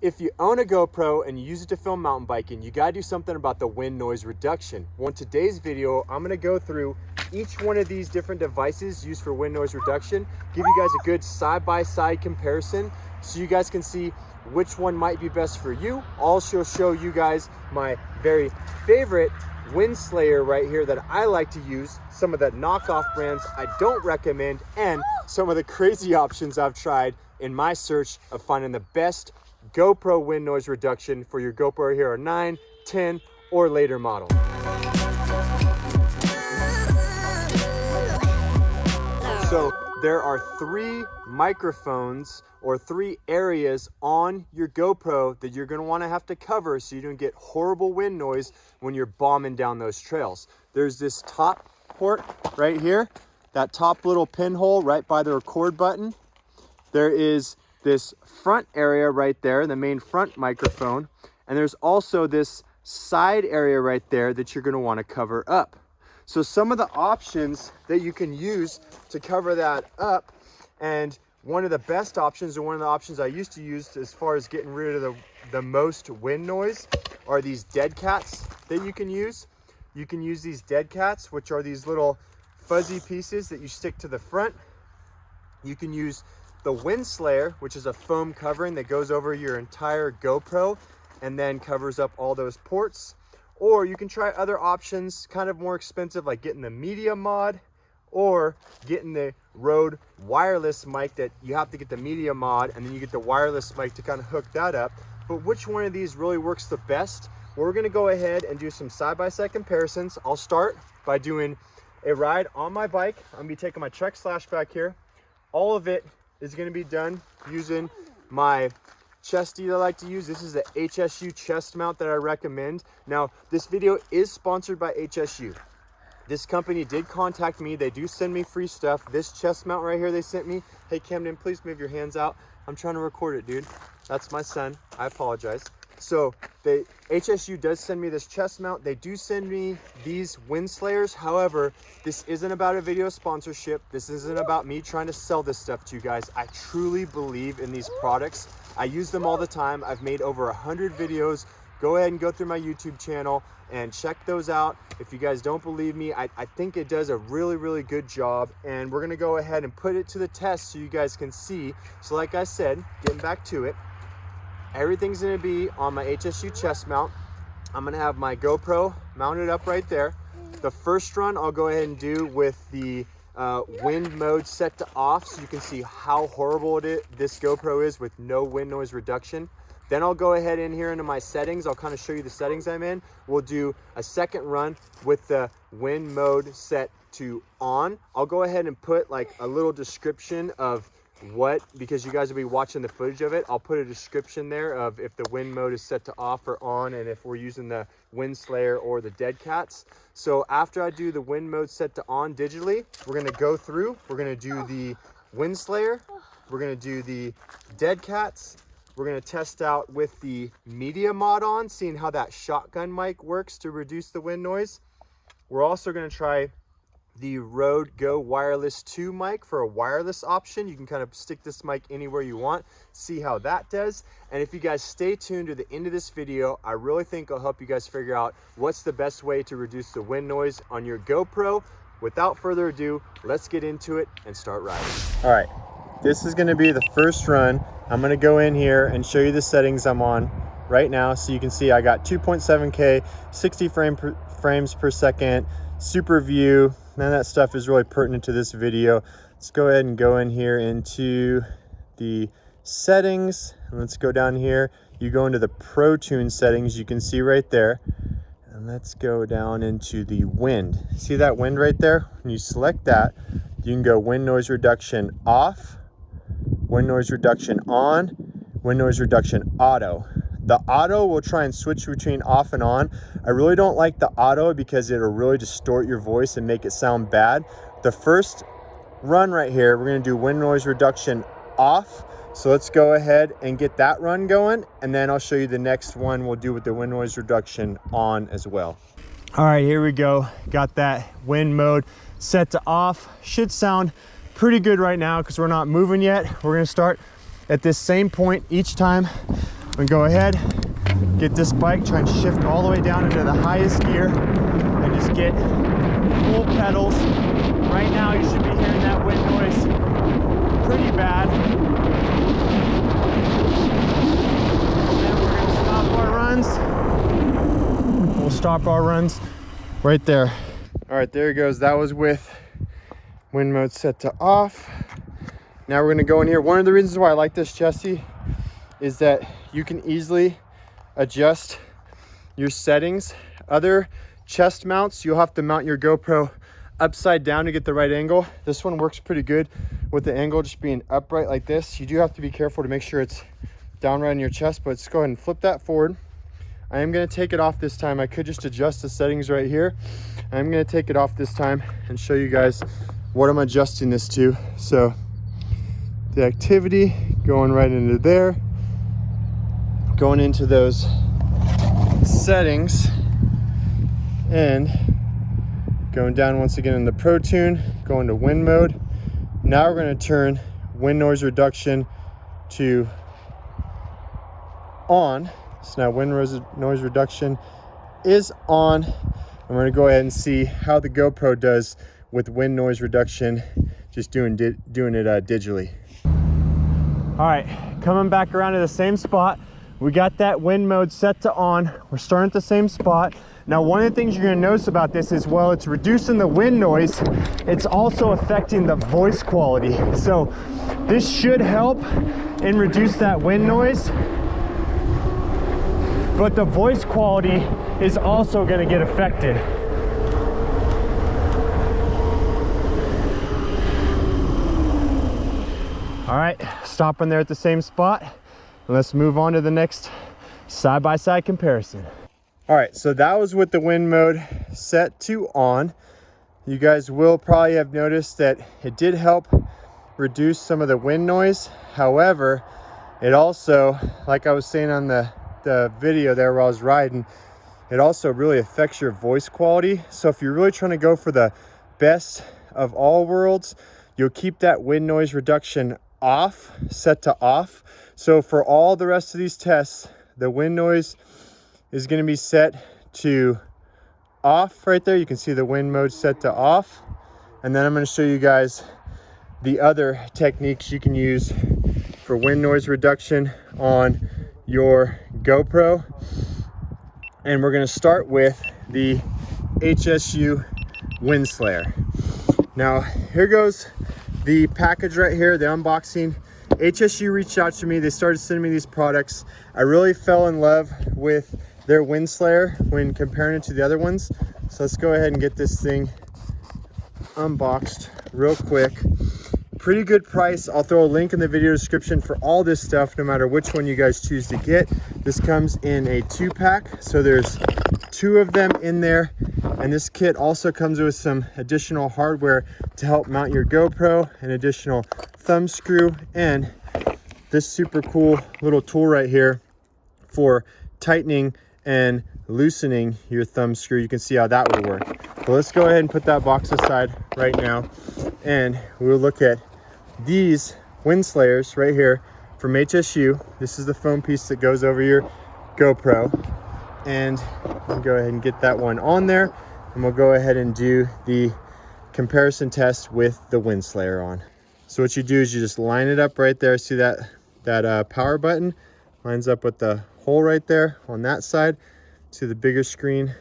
If you own a GoPro and you use it to film mountain biking, you gotta do something about the wind noise reduction. Well, in today's video, I'm gonna go through each one of these different devices used for wind noise reduction, give you guys a good side-by-side comparison so you guys can see which one might be best for you. Also show you guys my very favorite Windslayer right here that I like to use, some of the knockoff brands I don't recommend, and some of the crazy options I've tried in my search of finding the best GoPro wind noise reduction for your GoPro Hero 9, 10, or later model. So there are 3 microphones or 3 areas on your GoPro that you're gonna wanna have to cover so you don't get horrible wind noise when you're bombing down those trails. There's this top port right here, that top little pinhole right by the record button. There is this front area right there, the main front microphone, and there's also this side area right there that you're gonna wanna cover up. So some of the options that you can use to cover that up, and one of the best options, and one of the options I used to use as far as getting rid of the most wind noise, are these Deadcats that you can use. You can use these Deadcats, which are these little fuzzy pieces that you stick to the front. You can use the Windslayer, which is a foam covering that goes over your entire GoPro and then covers up all those ports. Or you can try other options, kind of more expensive, like getting the media mod or getting the Rode wireless mic that you have to get the media mod and then you get the wireless mic to kind of hook that up. But which one of these really works the best? Well, we're gonna go ahead and do some side-by-side comparisons. I'll start by doing a ride on my bike. I'm gonna be taking my Trek Slashback here. All of it is going to be done using my chesty that I like to use. This is the HSU chest mount that I recommend. Now, this video is sponsored by HSU. This company did contact me. They do send me free stuff. This chest mount right here they sent me. Hey, Camden, please move your hands out. I'm trying to record it, dude. That's my son. I apologize. So HSU does send me this chest mount. They do send me these Windslayers. However, this isn't about a video sponsorship. This isn't about me trying to sell this stuff to you guys. I truly believe in these products. I use them all the time. I've made over 100 videos. Go ahead and go through my YouTube channel and check those out. If you guys don't believe me, I think it does a really, really good job. And we're gonna go ahead and put it to the test so you guys can see. So like I said, getting back to it, everything's gonna be on my HSU chest mount. I'm gonna have my GoPro mounted up right there. The first run I'll go ahead and do with the wind mode set to off so you can see how horrible this GoPro is with no wind noise reduction. Then I'll go ahead in here into my settings. I'll kind of show you the settings I'm in. We'll do a second run with the wind mode set to on. I'll go ahead and put like a little description of because you guys will be watching the footage of it. I'll put a description there of if the wind mode is set to off or on and if we're using the Windslayer or the Deadcats. So after I do the wind mode set to on digitally, we're gonna go through, we're gonna do the Windslayer, we're gonna do the Deadcats, we're gonna test out with the media mod on, seeing how that shotgun mic works to reduce the wind noise. We're also gonna try the Rode Go Wireless 2 mic for a wireless option. You can kind of stick this mic anywhere you want, see how that does. And if you guys stay tuned to the end of this video, I really think I'll help you guys figure out what's the best way to reduce the wind noise on your GoPro. Without further ado, let's get into it and start riding. All right, this is gonna be the first run. I'm gonna go in here and show you the settings I'm on right now. So you can see I got 2.7K, 60 frames per second, super view. None of that stuff is really pertinent to this video. Let's go ahead and go in here into the settings. And let's go down here. You go into the Pro Tune settings, you can see right there. And let's go down into the wind. See that wind right there? When you select that, you can go wind noise reduction off, wind noise reduction on, wind noise reduction auto. The auto will try and switch between off and on. I really don't like the auto because it'll really distort your voice and make it sound bad. The first run right here, we're gonna do wind noise reduction off. So let's go ahead and get that run going. And then I'll show you the next one we'll do with the wind noise reduction on as well. All right, here we go. Got that wind mode set to off. Should sound pretty good right now because we're not moving yet. We're gonna start at this same point each time gonna go ahead, get this bike, try and shift all the way down into the highest gear and just get full pedals. Right now you should be hearing that wind noise pretty bad. And then we're gonna stop our runs. We'll stop our runs right there. All right, there it goes. That was with wind mode set to off. Now we're gonna go in here. One of the reasons why I like this chassis is that you can easily adjust your settings. Other chest mounts, you'll have to mount your GoPro upside down to get the right angle. This one works pretty good with the angle just being upright like this. You do have to be careful to make sure it's down right in your chest, but let's go ahead and flip that forward. I am gonna take it off this time. I could just adjust the settings right here. I'm gonna take it off this time and show you guys what I'm adjusting this to. So the activity going right into there, going into those settings, and going down once again in the Pro Tune, going to wind mode. Now we're going to turn wind noise reduction to on. So now wind noise reduction is on. And we're going to go ahead and see how the GoPro does with wind noise reduction, just doing it digitally. All right, coming back around to the same spot. We got that wind mode set to on. We're starting at the same spot. Now, one of the things you're gonna notice about this is, well, it's reducing the wind noise. It's also affecting the voice quality. So this should help and reduce that wind noise. But the voice quality is also gonna get affected. All right, stopping there at the same spot. Let's move on to the next side-by-side comparison. All right, so that was with the wind mode set to on. You guys will probably have noticed that it did help reduce some of the wind noise. However, it also, like I was saying on the video there where I was riding, it also really affects your voice quality. So if you're really trying to go for the best of all worlds, you'll keep that wind noise reduction off, set to off. So for all the rest of these tests, the wind noise is going to be set to off right there. You can see the wind mode set to off. And then I'm going to show you guys the other techniques you can use for wind noise reduction on your GoPro. And we're going to start with the HSU Windslayer. Now, here goes the package right here, the unboxing. HSU reached out to me. They started sending me these products. I really fell in love with their Windslayer when comparing it to the other ones. So let's go ahead and get this thing unboxed real quick. Pretty good price. I'll throw a link in the video description for all this stuff, no matter which one you guys choose to get. This comes in a 2-pack, so there's 2 of them in there. And this kit also comes with some additional hardware to help mount your GoPro, an additional thumb screw, and this super cool little tool right here for tightening and loosening your thumb screw. You can see how that would work. But let's go ahead and put that box aside right now, and we'll look at these Windslayers right here from HSU. This is the foam piece that goes over your GoPro, and we'll go ahead and get that one on there, and we'll go ahead and do the comparison test with the Windslayer on. So what you do is you just line it up right there. See that power button lines up with the hole right there on that side. See the bigger screen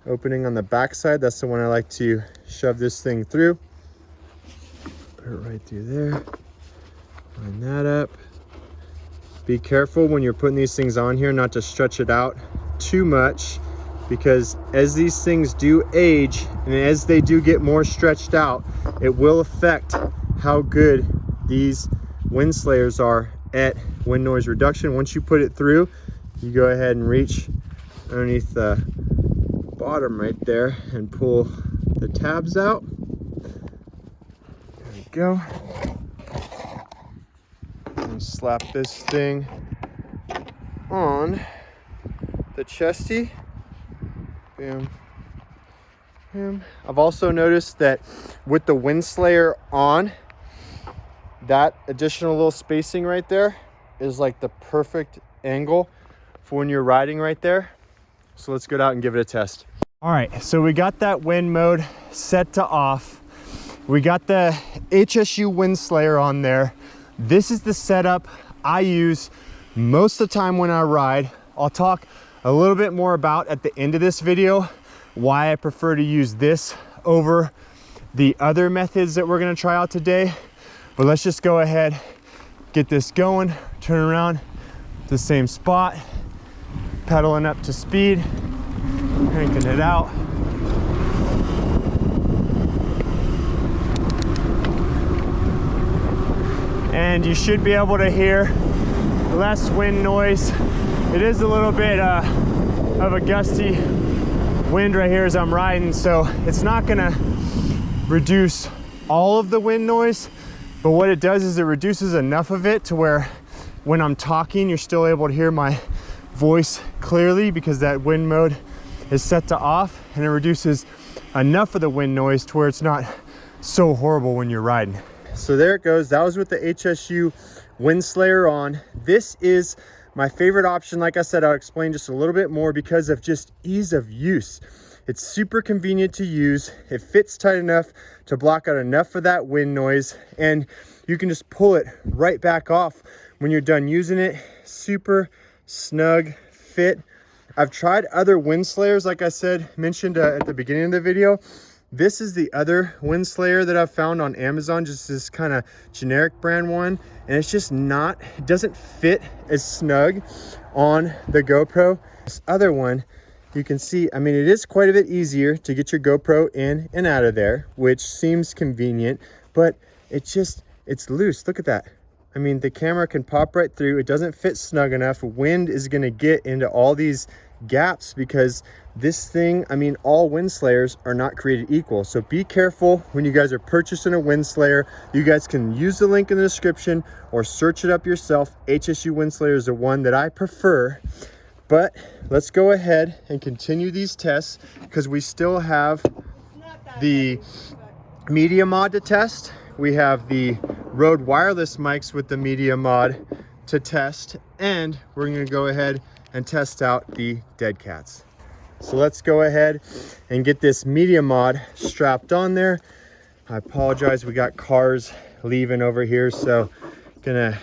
opening on the back side. That's the one I like to shove this thing through. Put it right through there. Line that up. Be careful when you're putting these things on here not to stretch it out too much, because as these things do age and as they do get more stretched out, it will affect how good these Windslayers are at wind noise reduction. Once you put it through, you go ahead and reach underneath the bottom right there and pull the tabs out. There we go. And slap this thing on the chesty. Bam. Bam. I've also noticed that with the Windslayer on, that additional little spacing right there is like the perfect angle for when you're riding right there. So let's go out and give it a test. All right, so we got that wind mode set to off. We got the HSU Windslayer on there. This is the setup I use most of the time when I ride. I'll talk a little bit more about at the end of this video why I prefer to use this over the other methods that we're gonna try out today. But let's just go ahead, get this going, turn around to the same spot, pedaling up to speed, cranking it out. And you should be able to hear less wind noise. It is a little bit of a gusty wind right here as I'm riding, so it's not gonna reduce all of the wind noise, but what it does is it reduces enough of it to where when I'm talking, you're still able to hear my voice clearly because that wind mode is set to off, and it reduces enough of the wind noise to where it's not so horrible when you're riding. So there it goes. That was with the HSU Windslayer on. This is my favorite option. Like I said, I'll explain just a little bit more because of just ease of use. It's super convenient to use. It fits tight enough to block out enough of that wind noise, and you can just pull it right back off when you're done using it. Super snug fit. I've tried other Windslayers, like I said, mentioned at the beginning of the video. This is the other Windslayer that I've found on Amazon, just this kind of generic brand one. And it's just not, it doesn't fit as snug on the GoPro. This other one, you can see, I mean, it is quite a bit easier to get your GoPro in and out of there, which seems convenient, but it's loose. Look at that. I mean, the camera can pop right through. It doesn't fit snug enough. Wind is gonna get into all these gaps because this thing, I mean, all Windslayers are not created equal. So be careful when you guys are purchasing a Windslayer. You guys can use the link in the description or search it up yourself. HSU Windslayer is the one that I prefer. But let's go ahead and continue these tests because we still have the media mod to test. We have the Rode wireless mics with the media mod to test, and we're going to go ahead and test out the Deadcats. So let's go ahead and get this media mod strapped on there. I apologize, we got cars leaving over here, so gonna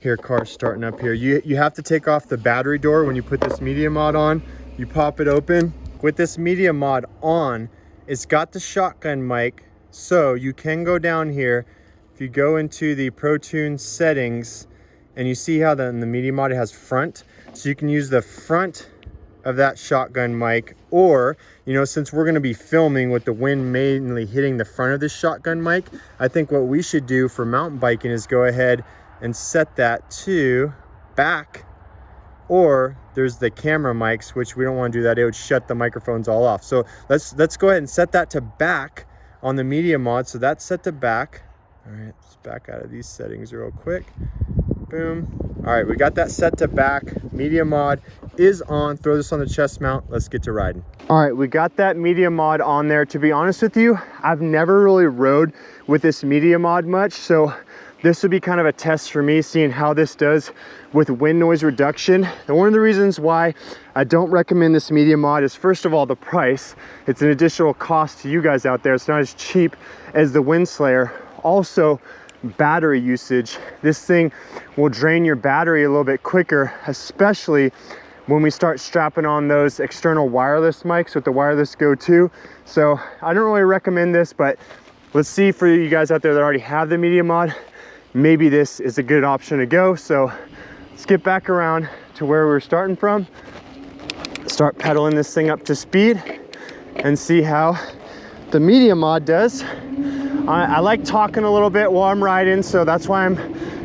hear cars starting up here. You have to take off the battery door when you put this media mod on. You pop it open. With this media mod on, it's got the shotgun mic, so you can go down here. If you go into the Pro Tune settings, and you see how in the media mod it has front, so you can use the front of that shotgun mic, or, you know, since we're going to be filming with the wind mainly hitting the front of this shotgun mic, I think what we should do for mountain biking is go ahead and set that to back, or there's the camera mics, which we don't want to do that. It would shut the microphones all off. So let's go ahead and set that to back on the media mod. So that's set to back. All right, let's back out of these settings real quick. Boom. All right, we got that set to back. Media mod is on. Throw this on the chest mount. Let's get to riding. All right, we got that media mod on there. To be honest with you, I've never really rode with this media mod much, so this would be kind of a test for me, seeing how this does with wind noise reduction. And one of the reasons why I don't recommend this media mod is, first of all, the price. It's an additional cost to you guys out there. It's not as cheap as the Windslayer. Also, battery usage. This thing will drain your battery a little bit quicker, especially when we start strapping on those external wireless mics with the wireless Go 2. So I don't really recommend this, but let's see, for you guys out there that already have the media mod, maybe this is a good option to go. So let's get back around to where we're starting from, start pedaling this thing up to speed, and see how the media mod does. I like talking a little bit while I'm riding, so that's why I'm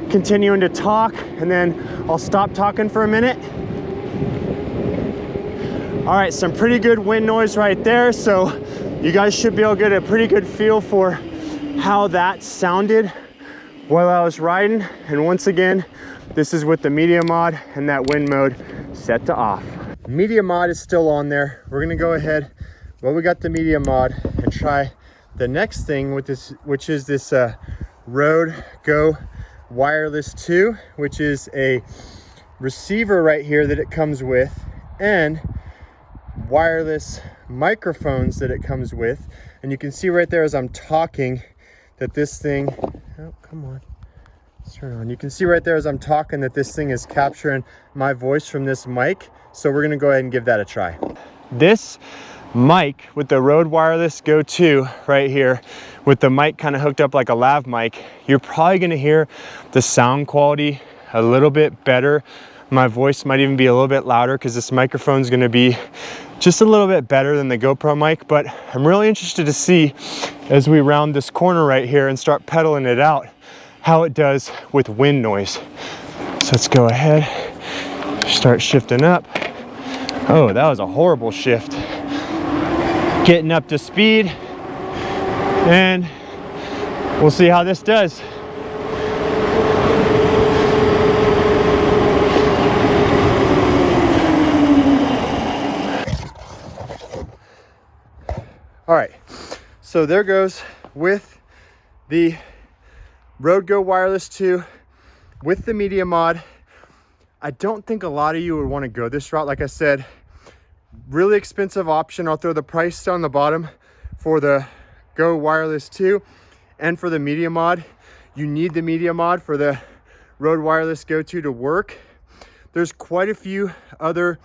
continuing to talk, and then I'll stop talking for a minute. All right, some pretty good wind noise right there, so you guys should be able to get a pretty good feel for how that sounded while I was riding. And once again, this is with the media mod and that wind mode set to off. Media mod is still on there. We're gonna go ahead, well, we got the media mod, and try the next thing with this, which is this Rode Go Wireless 2, which is a receiver right here that it comes with, and wireless microphones that it comes with. And you can see right there as I'm talking that this thing, oh, come on, let's turn on. You can see right there as I'm talking that this thing is capturing my voice from this mic. So we're gonna go ahead and give that a try. This mic with the Rode Wireless Go 2 right here, with the mic kind of hooked up like a lav mic, you're probably gonna hear the sound quality a little bit better. My voice might even be a little bit louder because this microphone is gonna be just a little bit better than the GoPro mic. But I'm really interested to see as we round this corner right here and start pedaling it out, how it does with wind noise. So let's go ahead, start shifting up. Oh, that was a horrible shift. Getting up to speed, and we'll see how this does. All right, so there goes with the Rode Go Wireless 2 with the media mod. I don't think a lot of you would want to go this route. Like I said, really expensive option. I'll throw the price down the bottom for the Go Wireless 2 and for the media mod. You need the media mod for the Rode Wireless Go 2 to work. There's quite a few other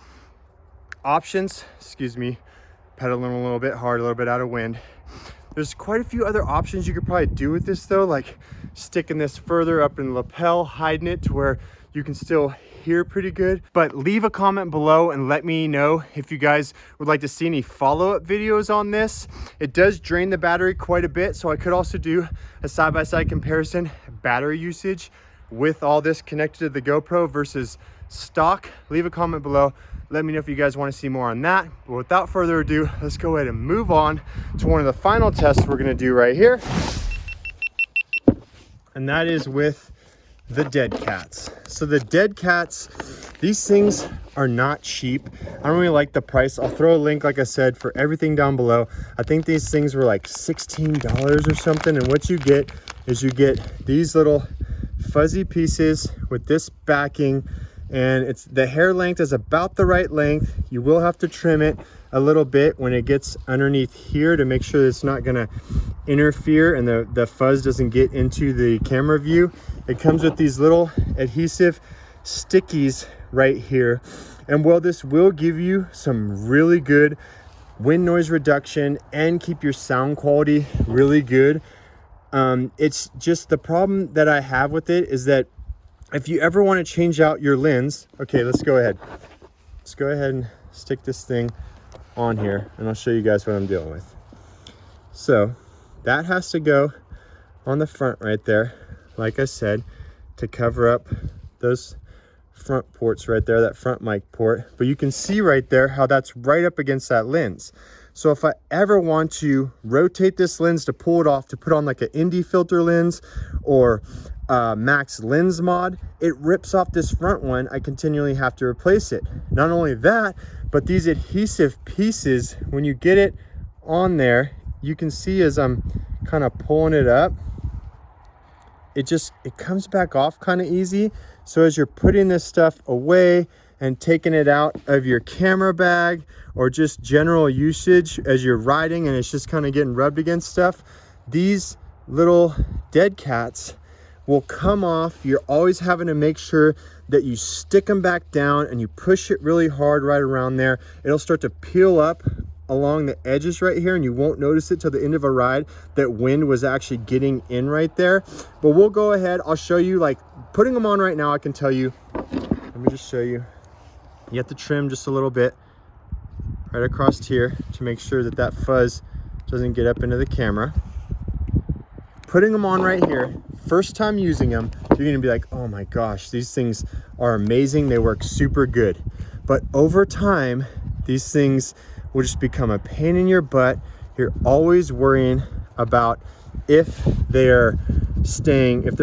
options. Excuse me, pedaling a little bit hard, a little bit out of wind. There's quite a few other options you could probably do with this though, like sticking this further up in the lapel, hiding it to where you can still hear pretty good. But leave a comment below and let me know if you guys would like to see any follow-up videos on this. It does drain the battery quite a bit, so I could also do a side-by-side comparison, battery usage with all this connected to the GoPro versus stock. Leave a comment below. Let me know if you guys want to see more on that. But without further ado, let's go ahead and move on to one of the final tests we're going to do right here. And that is with the Deadcats. So the Deadcats, these things are not cheap. I don't really like the price. I'll throw a link, like I said, for everything down below. I think these things were like $16 or something. And what you get is you get these little fuzzy pieces with this backing, and it's the hair length is about the right length. You will have to trim it a little bit when it gets underneath here to make sure it's not gonna interfere and the fuzz doesn't get into the camera view. It comes with these little adhesive stickies right here. And while this will give you some really good wind noise reduction and keep your sound quality really good, it's just the problem that I have with it is that if you ever want to change out your lens, okay, let's go ahead and stick this thing on here and I'll show you guys what I'm dealing with. So that has to go on the front right there, like I said, to cover up those front ports right there, that front mic port. But you can see right there how that's right up against that lens. So if I ever want to rotate this lens to pull it off, to put on like an Indy filter lens or max lens mod, it rips off this front one. I continually have to replace it. Not only that, but these adhesive pieces, when you get it on there, you can see as I'm kind of pulling it up, it comes back off kind of easy. So as you're putting this stuff away and taking it out of your camera bag or just general usage as you're riding and it's just kind of getting rubbed against stuff, these little Deadcats will come off. You're always having to make sure that you stick them back down and you push it really hard right around there. It'll start to peel up along the edges right here and you won't notice it till the end of a ride that wind was actually getting in right there. But we'll go ahead, I'll show you, like putting them on right now, I can tell you, let me just show you. You have to trim just a little bit right across here to make sure that that fuzz doesn't get up into the camera. Putting them on right here, first time using them, you're gonna be like, oh my gosh, these things are amazing. They work super good. But over time, these things will just become a pain in your butt. You're always worrying about if they're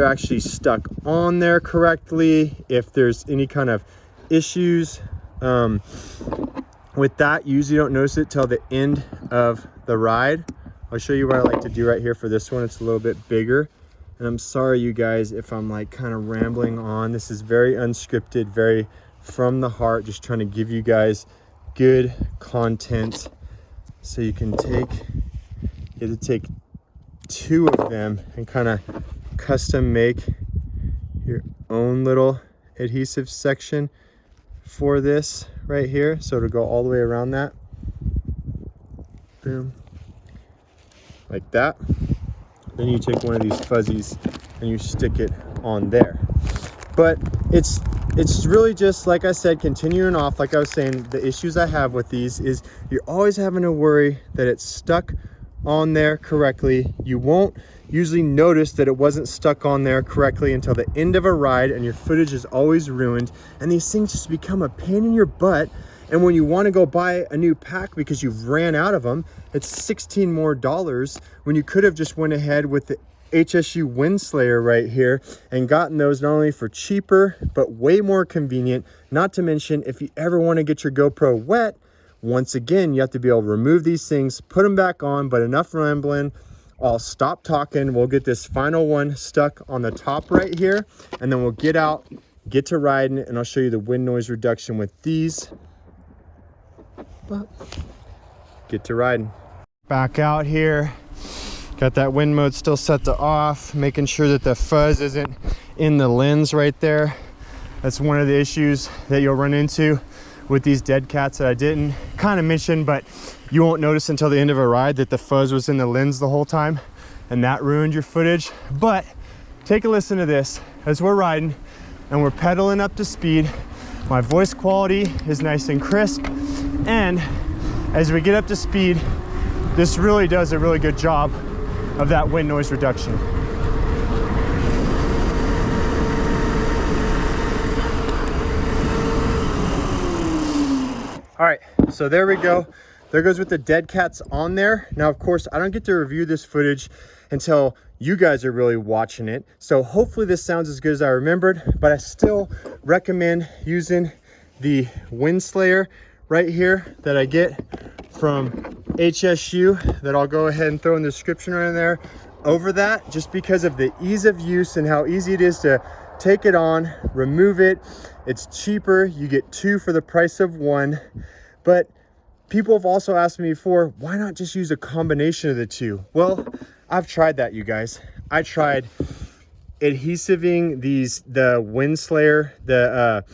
actually stuck on there correctly, if there's any kind of issues. With that, you usually don't notice it till the end of the ride. I'll show you what I like to do right here for this one. It's a little bit bigger. And I'm sorry, you guys, if I'm like kind of rambling on. This is very unscripted, very from the heart, just trying to give you guys good content. So you can take 2 of them and kind of custom make your own little adhesive section for this right here. So it'll go all the way around that. Boom. Like that. Then you take one of these fuzzies and you stick it on there. But it's really just, like I said, continuing off, like I was saying, the issues I have with these is you're always having to worry that it's stuck on there correctly. You won't usually notice that it wasn't stuck on there correctly until the end of a ride, and your footage is always ruined. And these things just become a pain in your butt. And when you want to go buy a new pack because you've ran out of them, it's $16 more when you could have just went ahead with the HSU Windslayer right here and gotten those not only for cheaper, but way more convenient. Not to mention, if you ever want to get your GoPro wet, once again, you have to be able to remove these things, put them back on. But enough rambling. I'll stop talking. We'll get this final one stuck on the top right here, and then we'll get out, get to riding, and I'll show you the wind noise reduction with these. But get to riding. Back out here. Got that wind mode still set to off, making sure that the fuzz isn't in the lens right there. That's one of the issues that you'll run into with these Deadcats that I didn't kind of mention, but you won't notice until the end of a ride that the fuzz was in the lens the whole time, and that ruined your footage. But take a listen to this as we're riding and we're pedaling up to speed. My voice quality is nice and crisp, and as we get up to speed, this really does a really good job of that wind noise reduction. All right, so there we go. There goes with the Deadcats on there. Now, of course, I don't get to review this footage until you guys are really watching it. So hopefully this sounds as good as I remembered, but I still recommend using the Windslayer right here that I get from HSU, that I'll go ahead and throw in the description right in there over that, just because of the ease of use and how easy it is to take it on, remove it. It's cheaper. You get 2 for the price of 1. But people have also asked me before, why not just use a combination of the 2? Well, I've tried that, you guys. I tried adhesiving the Windslayer, the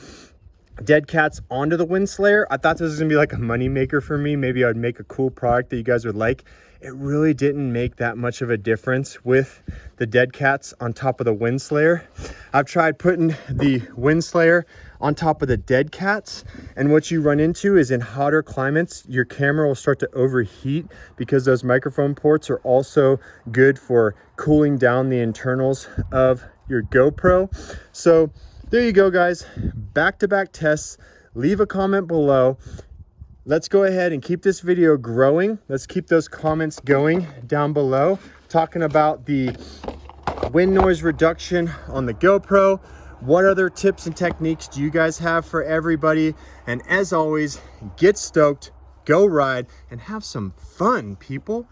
Deadcats onto the Windslayer. I thought this was gonna be like a money maker for me. Maybe I'd make a cool product that you guys would like. It really didn't make that much of a difference with the Deadcats on top of the Windslayer. I've tried putting the Windslayer on top of the Deadcats, and what you run into is in hotter climates, your camera will start to overheat, because those microphone ports are also good for cooling down the internals of your GoPro. So there you go, guys. Back-to-back tests. Leave a comment below. Let's go ahead and keep this video growing. Let's keep those comments going down below, talking about the wind noise reduction on the GoPro. What other tips and techniques do you guys have for everybody? And as always, get stoked, go ride, and have some fun, people.